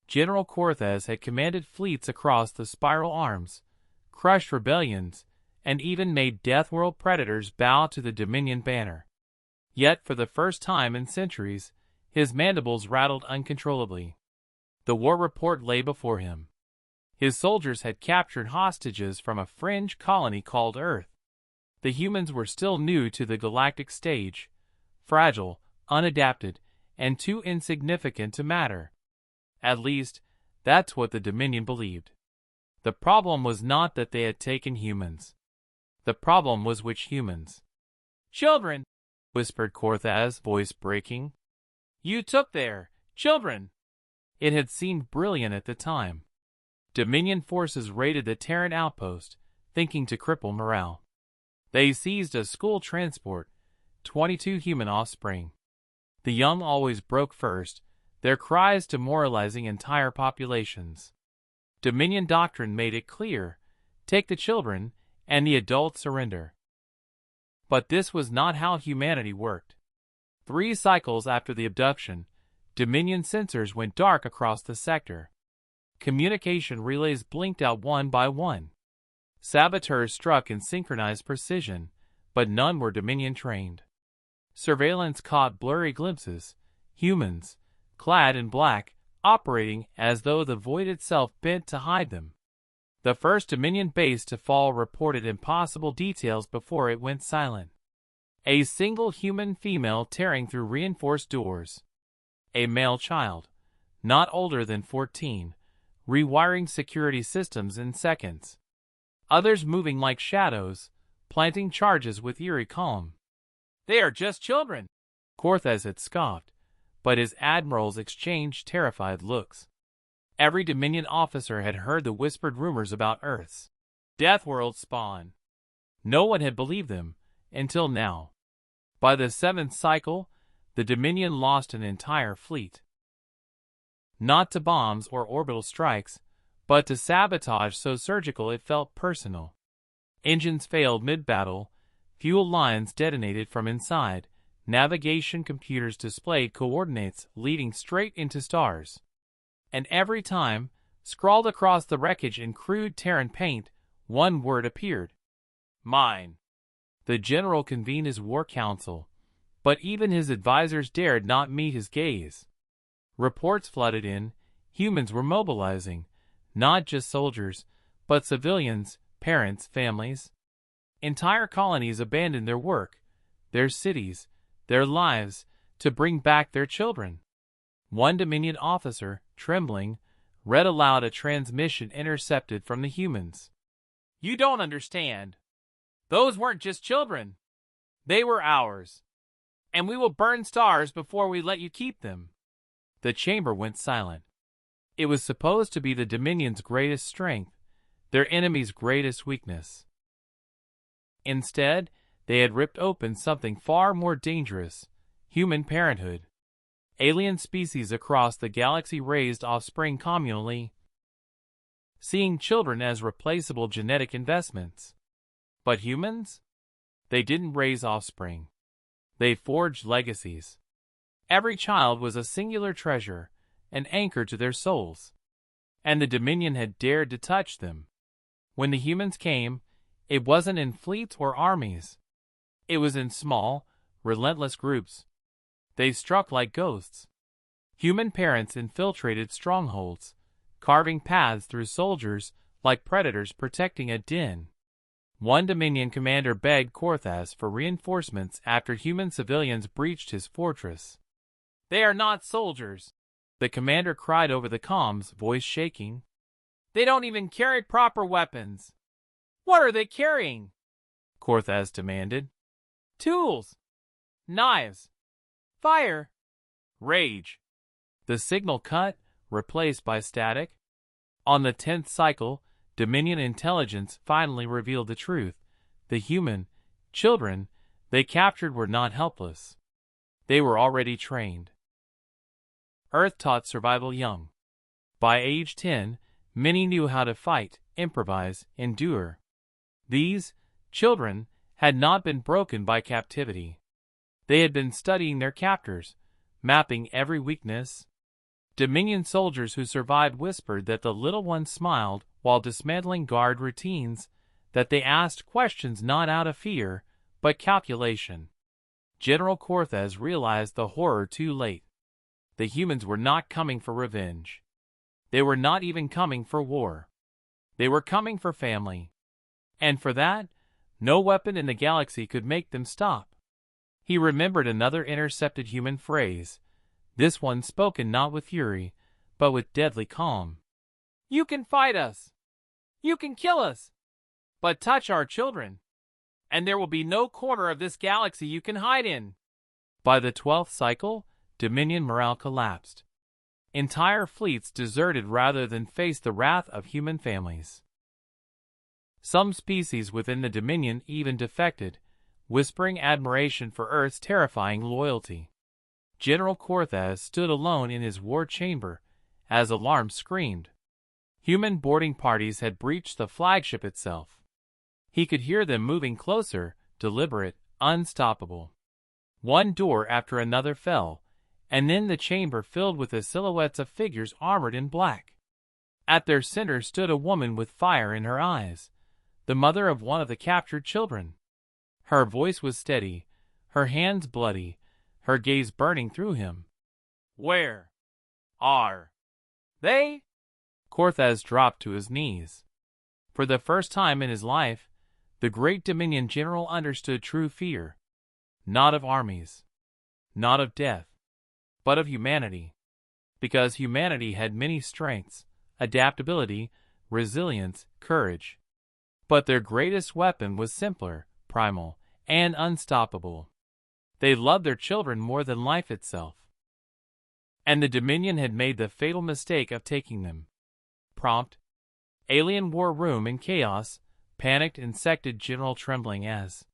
General Cortez had commanded fleets across the Spiral Arms, crushed rebellions, and even made Deathworld predators bow to the Dominion banner. Yet, for the first time in centuries, his mandibles rattled uncontrollably. The war report lay before him. His soldiers had captured hostages from a fringe colony called Earth. The humans were still new to the galactic stage, fragile, unadapted, and too insignificant to matter. At least, that's what the Dominion believed. The problem was not that they had taken humans. The problem was which humans. "Children," whispered Cortez, voice breaking. "You took their children." It had seemed brilliant at the time. Dominion forces raided the Terran outpost, thinking to cripple morale. They seized a school transport, 22 human offspring. The young always broke first, their cries demoralizing entire populations. Dominion doctrine made it clear, take the children, and the adults surrender. But this was not how humanity worked. 3 cycles after the abduction, Dominion sensors went dark across the sector. Communication relays blinked out one by one. Saboteurs struck in synchronized precision, but none were Dominion trained. Surveillance caught blurry glimpses, humans, clad in black, operating as though the void itself bent to hide them. The first Dominion base to fall reported impossible details before it went silent. A single human female tearing through reinforced doors. A male child, not older than 14, rewiring security systems in seconds. Others moving like shadows, planting charges with eerie calm. "They are just children," Cortez had scoffed, but his admirals exchanged terrified looks. Every Dominion officer had heard the whispered rumors about Earth's Deathworld spawn. No one had believed them, until now. By the 7th cycle, the Dominion lost an entire fleet. Not to bombs or orbital strikes, but to sabotage so surgical it felt personal. Engines failed mid-battle, fuel lines detonated from inside, navigation computers displayed coordinates leading straight into stars. And every time, scrawled across the wreckage in crude Terran paint, one word appeared. Mine. The general convened his war council, but even his advisors dared not meet his gaze. Reports flooded in, humans were mobilizing, not just soldiers, but civilians, parents, families. Entire colonies abandoned their work, their cities, their lives, to bring back their children. One Dominion officer, trembling, read aloud a transmission intercepted from the humans. "You don't understand. Those weren't just children. They were ours. And we will burn stars before we let you keep them." The chamber went silent. It was supposed to be the Dominion's greatest strength, their enemy's greatest weakness. Instead, they had ripped open something far more dangerous, human parenthood. Alien species across the galaxy raised offspring communally, seeing children as replaceable genetic investments. But humans? They didn't raise offspring. They forged legacies. Every child was a singular treasure, an anchor to their souls. And the Dominion had dared to touch them. When the humans came, it wasn't in fleets or armies. It was in small, relentless groups. They struck like ghosts. Human parents infiltrated strongholds, carving paths through soldiers like predators protecting a den. One Dominion commander begged Cortez for reinforcements after human civilians breached his fortress. "They are not soldiers," the commander cried over the comms, voice shaking. "They don't even carry proper weapons." "What are they carrying?" Cortez demanded. "Tools. Knives. Fire. Rage." The signal cut, replaced by static. On the 10th cycle, Dominion intelligence finally revealed the truth. The human children they captured were not helpless. They were already trained. Earth taught survival young. By age 10, many knew how to fight, improvise, endure. These children had not been broken by captivity. They had been studying their captors, mapping every weakness. Dominion soldiers who survived whispered that the little ones smiled while dismantling guard routines, that they asked questions not out of fear, but calculation. General Cortez realized the horror too late. The humans were not coming for revenge. They were not even coming for war. They were coming for family. And for that, no weapon in the galaxy could make them stop. He remembered another intercepted human phrase, this one spoken not with fury, but with deadly calm. "You can fight us. You can kill us. But touch our children, and there will be no corner of this galaxy you can hide in." By the 12th cycle, Dominion morale collapsed. Entire fleets deserted rather than face the wrath of human families. Some species within the Dominion even defected, whispering admiration for Earth's terrifying loyalty. General Cortez stood alone in his war chamber as alarm screamed. Human boarding parties had breached the flagship itself. He could hear them moving closer, deliberate, unstoppable. One door after another fell, and then the chamber filled with the silhouettes of figures armored in black. At their center stood a woman with fire in her eyes, the mother of one of the captured children. Her voice was steady, her hands bloody, her gaze burning through him. "Where are they?" Cortez dropped to his knees. For the first time in his life, the great Dominion general understood true fear. Not of armies, not of death, but of humanity. Because humanity had many strengths, adaptability, resilience, courage. But their greatest weapon was simpler, primal, and unstoppable. They loved their children more than life itself. And the Dominion had made the fatal mistake of taking them. Prompt. Alien war room in chaos, panicked insected general trembling as